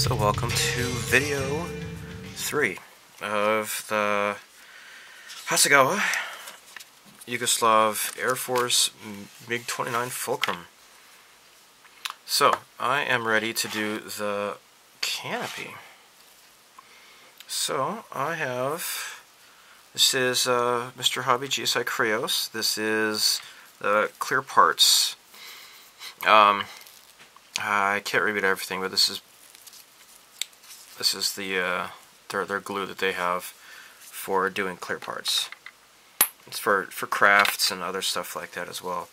So welcome to video 3 of the Hasegawa Yugoslav Air Force Mig-29 Fulcrum. So I am ready to do the canopy. So I have, this is Mr. Hobby GSI Krios. This is the clear parts. I can't read everything, but this is the their glue that they have for doing clear parts. It's for crafts and other stuff like that as well.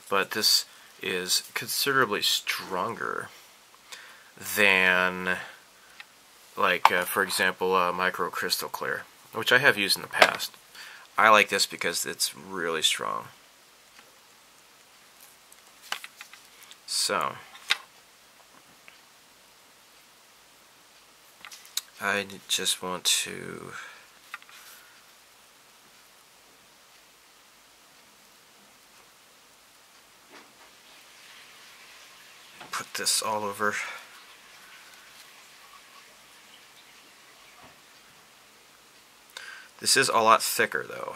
But this is considerably stronger than, like, for example, micro crystal clear, which I have used in the past. I like this because it's really strong. So I just want to put this all over. This is a lot thicker though.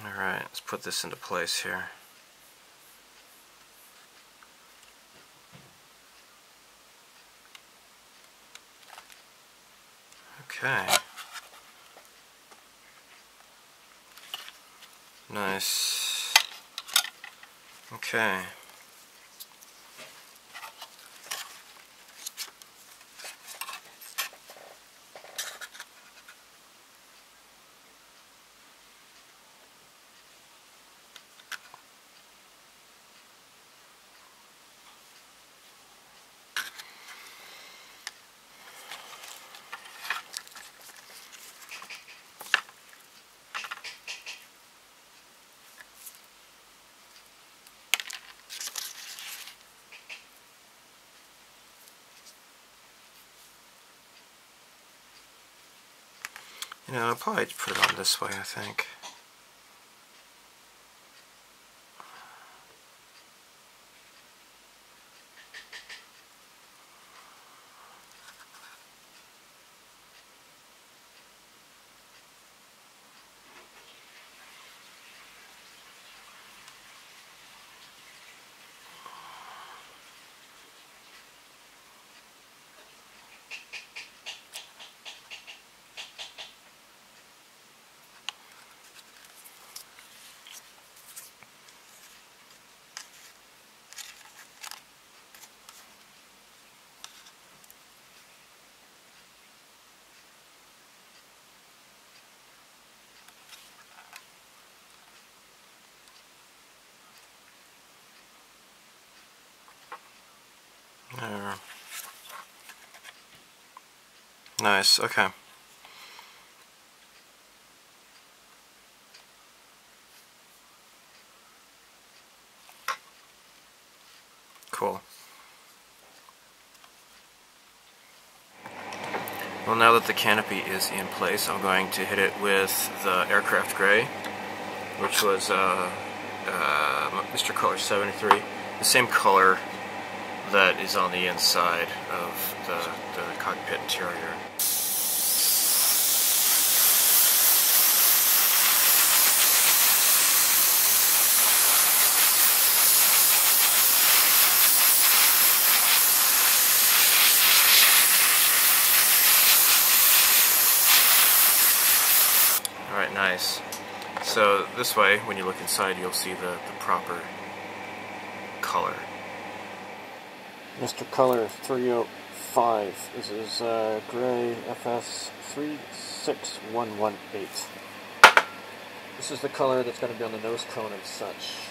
Alright, let's put this into place here. Okay. Nice. Okay. You know, I'll probably put it on this way, I think. There. Nice, okay. Cool. Well, now that the canopy is in place, I'm going to hit it with the aircraft gray, which was Mr. Color 73, the same color that is on the inside of the cockpit interior. Alright, nice. So this way, when you look inside, you'll see the proper color. Mr. Color 305. This is gray FS 36118. This is the color that's going to be on the nose cone and such.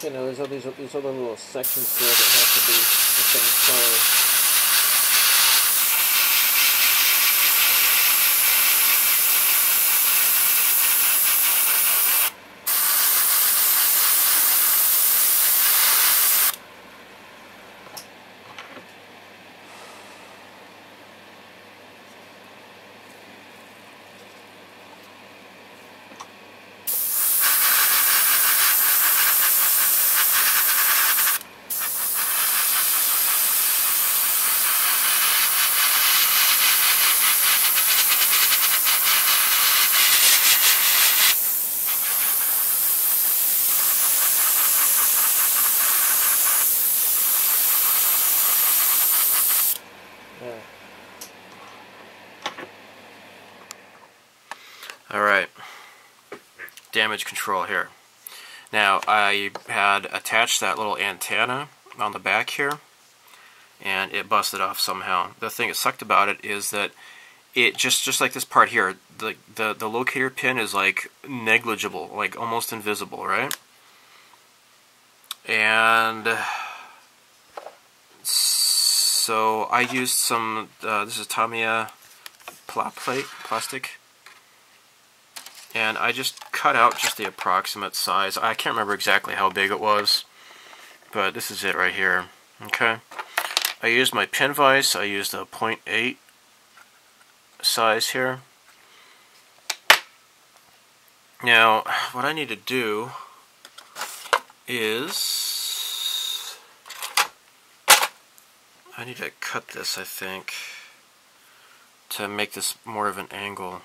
You know, there's these other little sections here that have to be the same color. Alright, damage control here. Now, I had attached that little antenna on the back here, and it busted off somehow. The thing that sucked about it is that it, just like this part here, the locator pin is like negligible, like almost invisible, right? And so I used some, this is Tamiya plastic, and I just cut out just the approximate size. I can't remember exactly how big it was, but this is it right here. Okay, I used my pin vise. I used a 0.8 size here. Now, what I need to do is I need to cut this, I think, to make this more of an angle.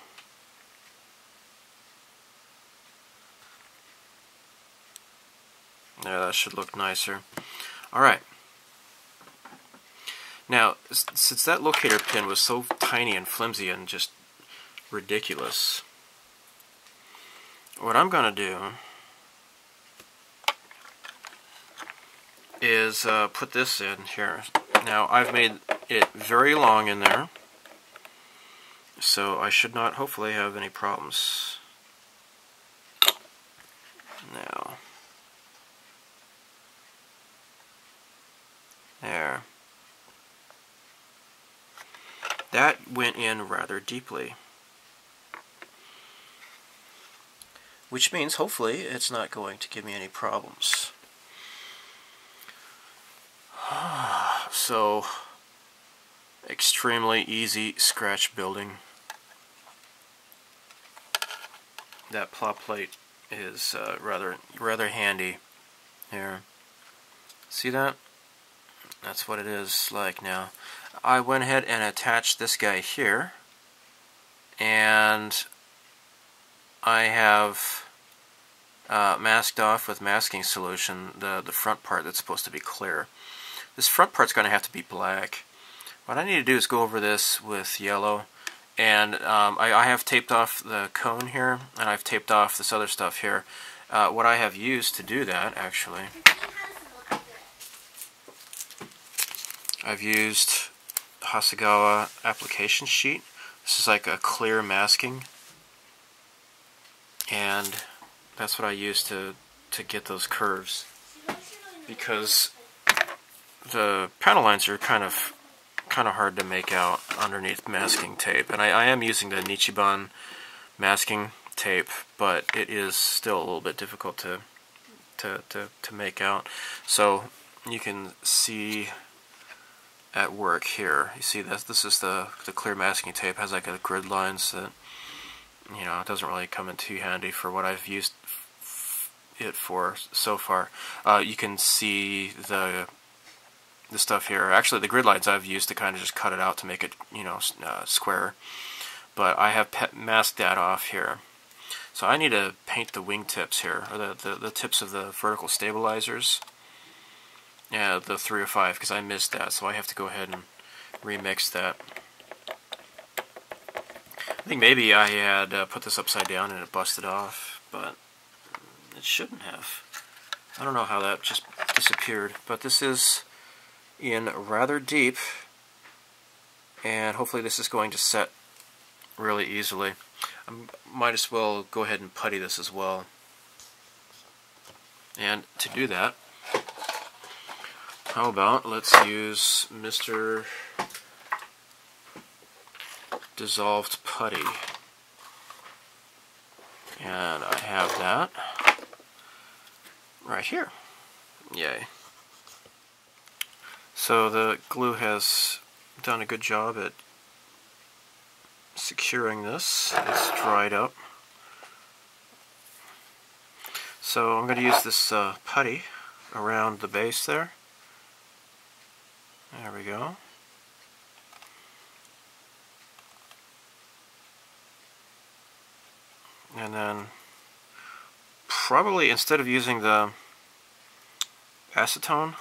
Yeah, that should look nicer. Alright. Now, since that locator pin was so tiny and flimsy and just ridiculous, what I'm going to do is put this in here. Now, I've made it very long in there, so I should not hopefully have any problems. Now, there. That went in rather deeply, which means hopefully it's not going to give me any problems. So, extremely easy scratch building. That plot plate is rather handy here. See that? That's what it is like now. I went ahead and attached this guy here, and I have masked off with masking solution the front part that's supposed to be clear. This front part's going to have to be black. What I need to do is go over this with yellow, and I have taped off the cone here, and I've taped off this other stuff here. What I have used to do that, actually, I've used Hasegawa application sheet. This is like a clear masking, and that's what I use to get those curves, because the panel lines are kind of hard to make out underneath masking tape, and I am using the Nichiban masking tape, but it is still a little bit difficult to make out. So you can see at work here. You see that this is the clear masking tape. It has like a grid lines that, you know, it doesn't really come in too handy for what I've used it for so far. You can see the stuff here. Actually, the grid lines I've used to kind of just cut it out to make it, you know, square. But I have masked that off here. So I need to paint the wing tips here, or the tips of the vertical stabilizers. Yeah, the 3 or 5, because I missed that, so I have to go ahead and remix that. I think maybe I had put this upside down and it busted off, but it shouldn't have. I don't know how that just disappeared, but this is in rather deep, and hopefully this is going to set really easily. I might as well go ahead and putty this as well. And to do that, how about let's use Mr. Dissolved Putty. And I have that right here. Yay. So the glue has done a good job at securing this. It's dried up. So I'm going to use this putty around the base there. There we go. And then probably instead of using the acetone,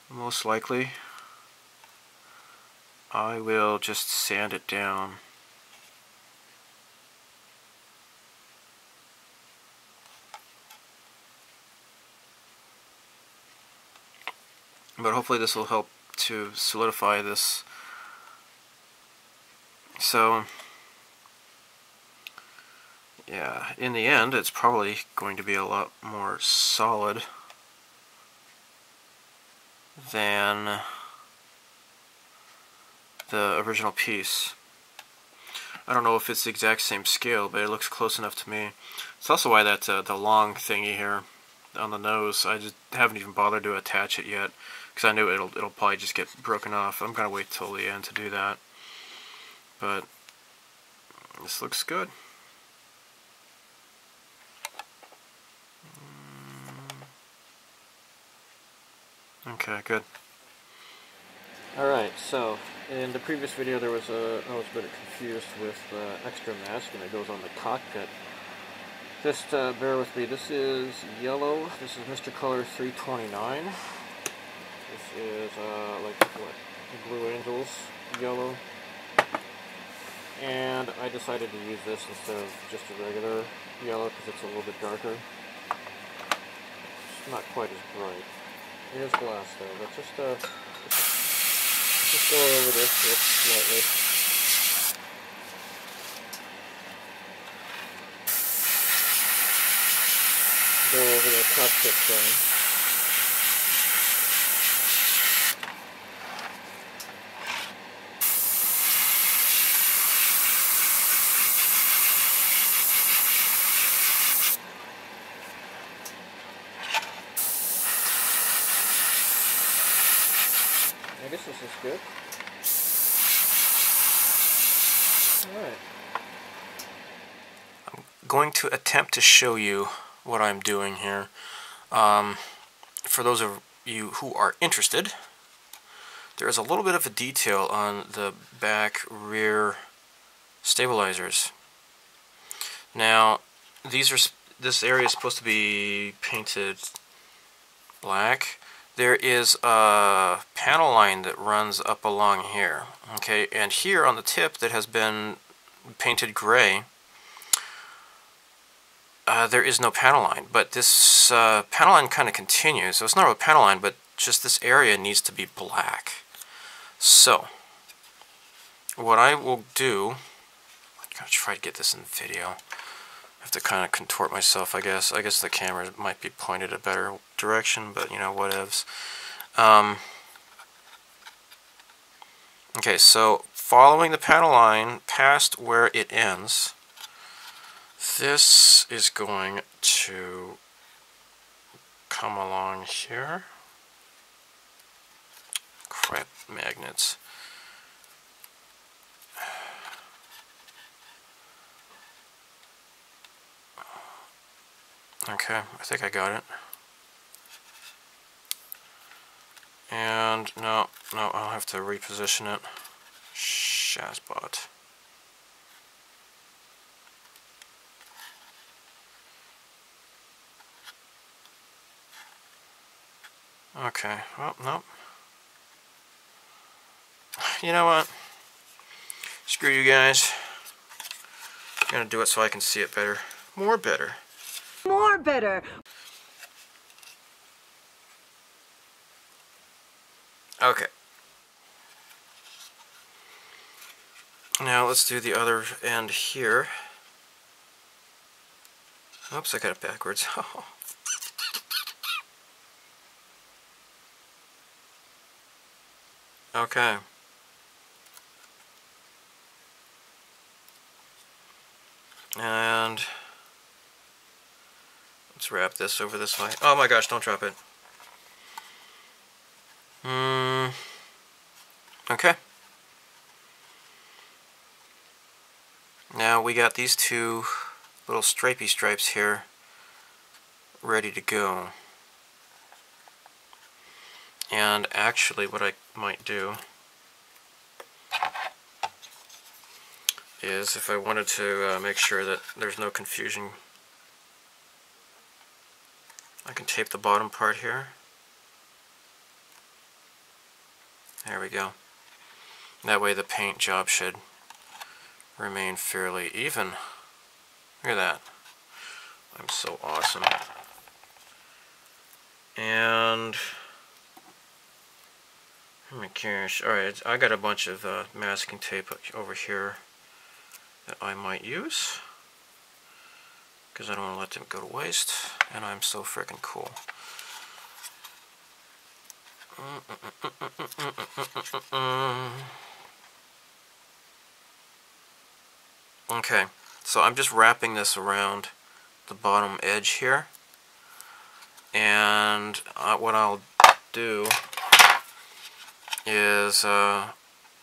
most likely I will just sand it down. But hopefully this will help to solidify this. So yeah, in the end it's probably going to be a lot more solid than the original piece. I don't know if it's the exact same scale, but it looks close enough to me. It's also why that the long thingy here on the nose, I just haven't even bothered to attach it yet, because I knew it'll probably just get broken off. I'm gonna wait till the end to do that. But this looks good. Okay, good. Alright, so in the previous video I was a bit confused with the extra mask, and it goes on the cockpit. Just bear with me. This is yellow. This is Mr. Color 329. This is like what? The Blue Angels yellow. And I decided to use this instead of just a regular yellow because it's a little bit darker. It's not quite as bright. It is glass though, but just go over this slightly. Go over the cockpit frame. I guess this is good. Alright. I'm going to attempt to show you what I'm doing here. For those of you who are interested, there is a little bit of a detail on the back rear stabilizers. Now, this area is supposed to be painted black. There is a panel line that runs up along here, okay, and here on the tip that has been painted gray, there is no panel line, but this panel line kind of continues. So it's not a panel line, but just this area needs to be black. So what I will do, I'm gonna try to get this in video. I have to kind of contort myself, I guess. I guess the camera might be pointed a better direction, but you know, whatevs. Okay, so following the panel line past where it ends, this is going to come along here. Crap, magnets. Okay, I think I got it. And no, I'll have to reposition it. Shazbot. Okay, well, nope. You know what? Screw you guys. I'm gonna do it so I can see it better. More better. More better. Okay. Now let's do the other end here. Oops, I got it backwards. Okay. And let's wrap this over this way. Oh my gosh, don't drop it. Okay. Now we got these two little stripy stripes here ready to go. And actually what I might do is, if I wanted to make sure that there's no confusion, I can tape the bottom part here. There we go. That way the paint job should remain fairly even. Look at that. I'm so awesome. And oh my gosh. Alright, I got a bunch of masking tape over here that I might use, because I don't want to let them go to waste, and I'm so freaking cool. Okay, so I'm just wrapping this around the bottom edge here, and what I'll do is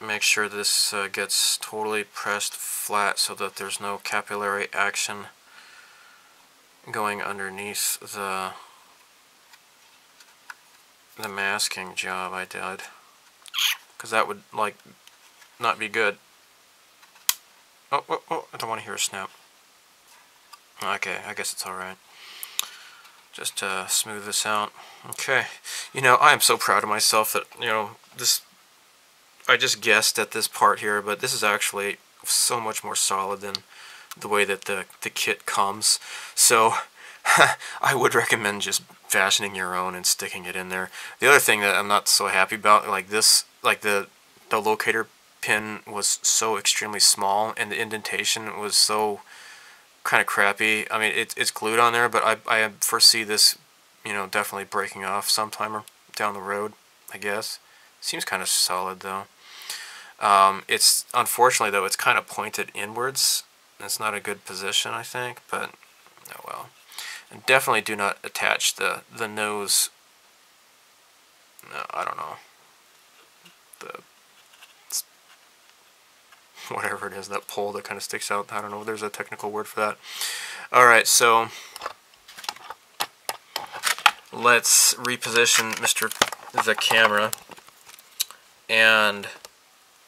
make sure this gets totally pressed flat so that there's no capillary action going underneath the masking job I did, because that would like not be good. Oh, I don't want to hear a snap. Okay, I guess it's alright. Just smooth this out. Okay, you know, I am so proud of myself that, you know, this, I just guessed at this part here, but this is actually so much more solid than the way that the kit comes. So I would recommend just fashioning your own and sticking it in there. The other thing that I'm not so happy about, like this, like the locator pin was so extremely small, and the indentation was so kind of crappy. I mean, it's glued on there, but I foresee this, you know, definitely breaking off sometime down the road, I guess. Seems kind of solid though. It's unfortunately though, it's kind of pointed inwards. It's not a good position, I think, but oh well. And definitely do not attach the nose. No, I don't know. Whatever it is, that pole that kind of sticks out. I don't know. There's a technical word for that. All right, so let's reposition the camera, and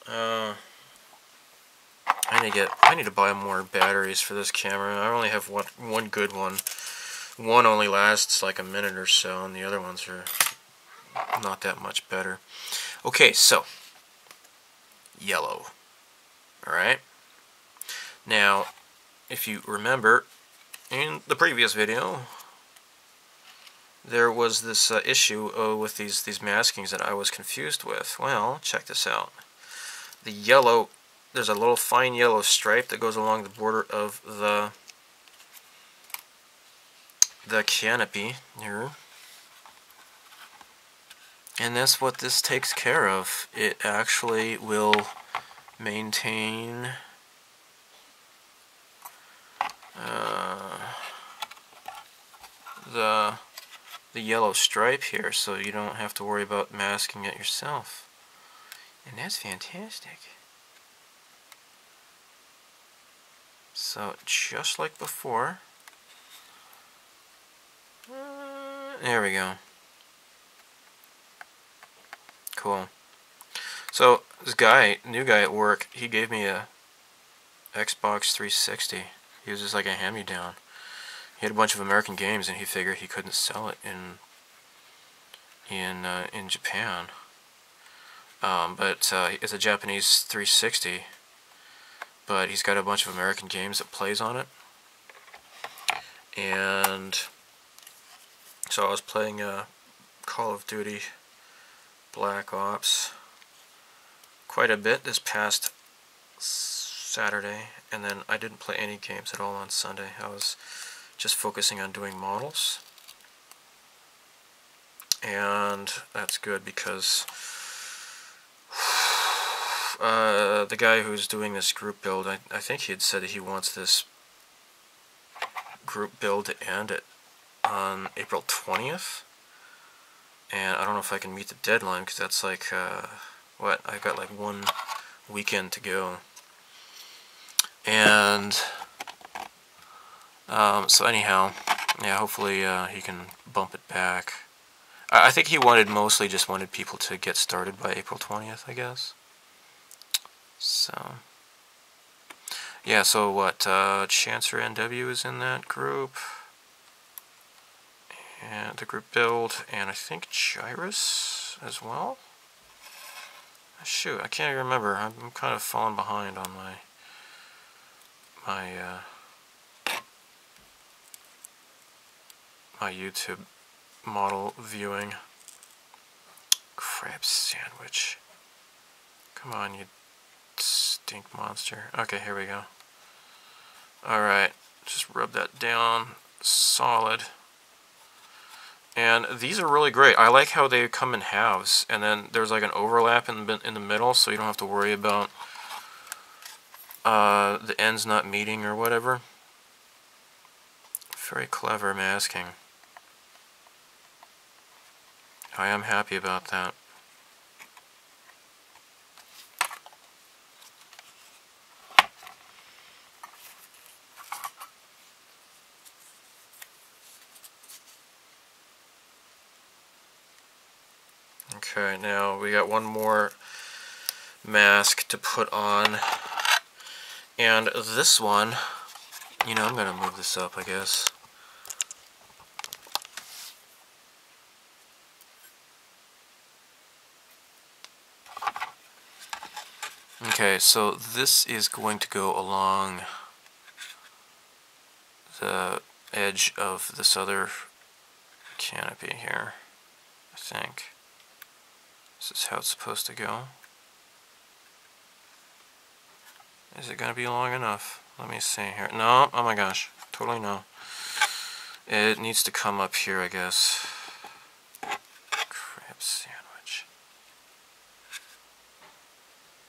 I need to buy more batteries for this camera. I only have one good one. One only lasts like a minute or so, and the other ones are not that much better. Okay, so yellow. Alright, now if you remember in the previous video there was this issue with these maskings that I was confused with. Well, check this out. The yellow, there's a little fine yellow stripe that goes along the border of the canopy here, and that's what this takes care of. It actually will maintain the yellow stripe here, so you don't have to worry about masking it yourself, and that's fantastic. So just like before, there we go. Cool. So this guy, new guy at work, he gave me a Xbox 360. He was just like a hand-me-down. He had a bunch of American games, and he figured he couldn't sell it in Japan. But it's a Japanese 360. But he's got a bunch of American games that plays on it. And so I was playing Call of Duty Black Ops quite a bit this past Saturday, and then I didn't play any games at all on Sunday. I was just focusing on doing models, and that's good because the guy who's doing this group build, I think he had said that he wants this group build to end on April 20th. And I don't know if I can meet the deadline, because that's like, what, I've got like 1 weekend to go. And, so anyhow, yeah, hopefully he can bump it back. I think he mostly just wanted people to get started by April 20th, I guess. So, yeah, so what, Chancer NW is in that group. And the group build, and I think Gyrus as well. Shoot, I can't even remember. I'm kind of falling behind on my YouTube model viewing. Crab sandwich. Come on, you stink monster. Okay, here we go. Alright, just rub that down solid. And these are really great. I like how they come in halves, and then there's like an overlap in the middle, so you don't have to worry about the ends not meeting or whatever. Very clever masking. I am happy about that. Okay, now we got one more mask to put on, and this one, you know, I'm gonna move this up, I guess. Okay, so this is going to go along the edge of this other canopy here, I think. This is how it's supposed to go. Is it going to be long enough? Let me see here. No, oh my gosh, totally no. It needs to come up here, I guess. Crab sandwich.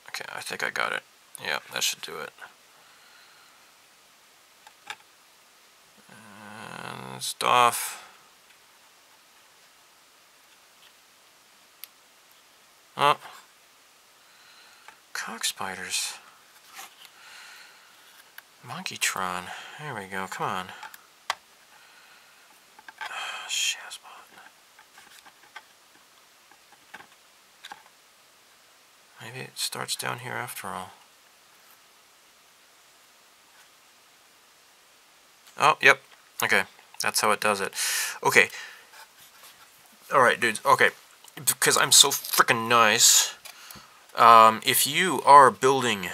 Okay, I think I got it. Yeah, that should do it. And it's off. Oh. Cock spiders. Monkeytron. There we go, come on. Shazbot. Maybe it starts down here after all. Oh, yep. Okay, that's how it does it. Okay. Alright, dudes. Okay. Because I'm so freaking nice. If you are building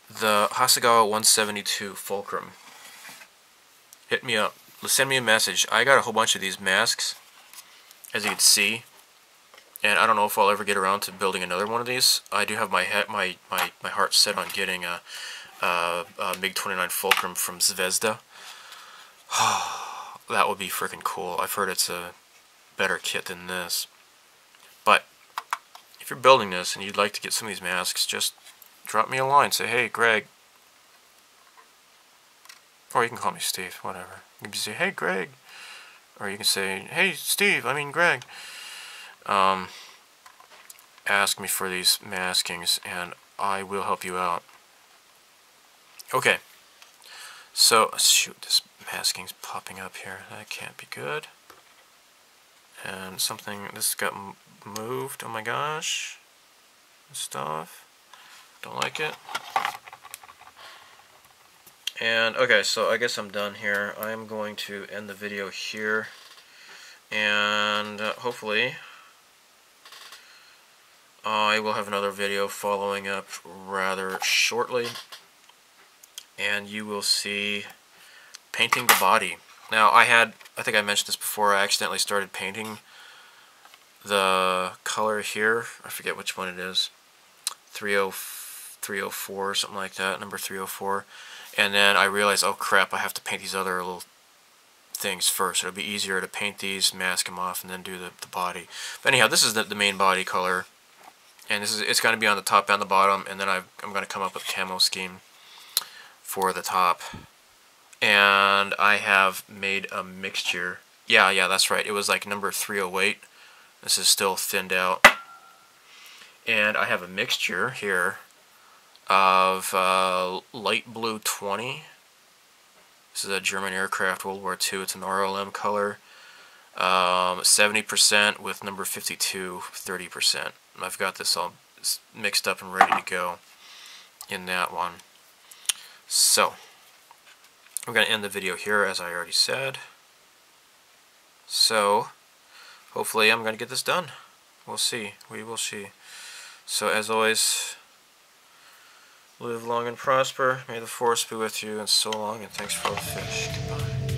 the Hasegawa 172 Fulcrum, hit me up. Send me a message. I got a whole bunch of these masks, as you can see, and I don't know if I'll ever get around to building another one of these. I do have my heart set on getting a Mig-29 Fulcrum from Zvezda. That would be freaking cool. I've heard it's a better kit than this. But if you're building this and you'd like to get some of these masks, just drop me a line. Say, hey, Greg. Or you can call me Steve, whatever. You can say, hey, Greg. Or you can say, hey, Steve, I mean Greg. Ask me for these maskings and I will help you out. Okay. So, shoot, this masking's popping up here. That can't be good. And something, this got moved, oh my gosh. Stuff. Don't like it. And, okay, so I guess I'm done here. I'm going to end the video here. And hopefully I will have another video following up rather shortly. And you will see painting the body. Now, I think I mentioned this before, I accidentally started painting the color here. I forget which one it is. 304 or something like that, number 304. And then I realized, oh crap, I have to paint these other little things first. It'll be easier to paint these, mask them off, and then do the body. But anyhow, this is the main body color. And it's going to be on the top and the bottom, and then I'm going to come up with a camo scheme for the top. And I have made a mixture. Yeah, that's right. It was like number 308. This is still thinned out. And I have a mixture here of light blue 20. This is a German aircraft, World War II. It's an RLM color. 70% with number 52, 30%. I've got this all mixed up and ready to go in that one. So, I'm going to end the video here, as I already said. So, hopefully I'm going to get this done. We'll see. We will see. So, as always, live long and prosper. May the force be with you, and so long, and thanks for all the fish. Goodbye.